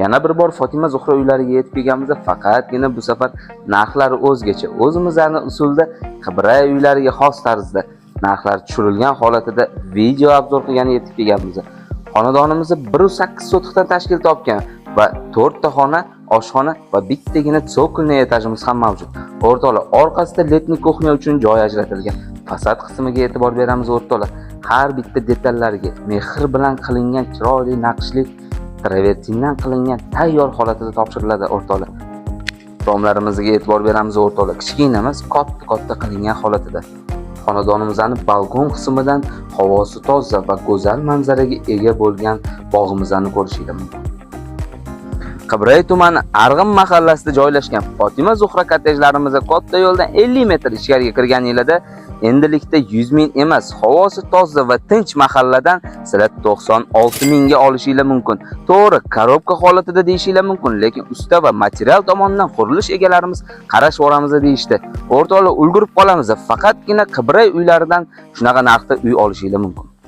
Yana bir bor Fatima Zuhra uylariga yetib kelganimizda faqatgina bu safar narxlari o'zgacha. O'zimizning usulda Qibray uylariga xos tarzda narxlar tushirilgan holatida video obzor qilgani yetib kelganmiz. Xonadonimiz 1.8 sotixdan tashkil topgan va 4 ta xona, oshxona va bittagina tsokolli etajimiz ham mavjud. O'rtoqlar, orqasida letniy kuxnya uchun joy ajratilgan. Fasad qismiga e'tibor beramiz o'rtoqlar. Har bitta detallariga mehr bilan qilingan chiroyli naqshli travertindan qilingan tayyor holatida topshiriladi o'rtoqlar. Tomlarimizga e'tibor beramiz o'rtoqlar. Kichkina emas, katta qilingan holatida. Xonadonimizning balkon qismidan havosi toza va go'zal manzaraga ega bo'lgan bog'imizni ko'rishingiz mumkin. Qibray tumani Arg'im mahallasida joylashgan Fatima Zuhra kottejlarimiz katta yo'ldan 50 metr ichkariga kirganingizda endilikda 100 ming emas, havosi toza va tinch mahalladan sizlar 96 mingga olishingiz mumkin. To'g'ri, korobka holatida deyishingiz mumkin, lekin usta va material tomonidan qurilish egalarimiz qarash boramiz deyishdi. O'rtoqlar, ulgurib qolamiz. Faqatgina Qibray uylaridan shunaqa narxda uy olishingiz mumkin.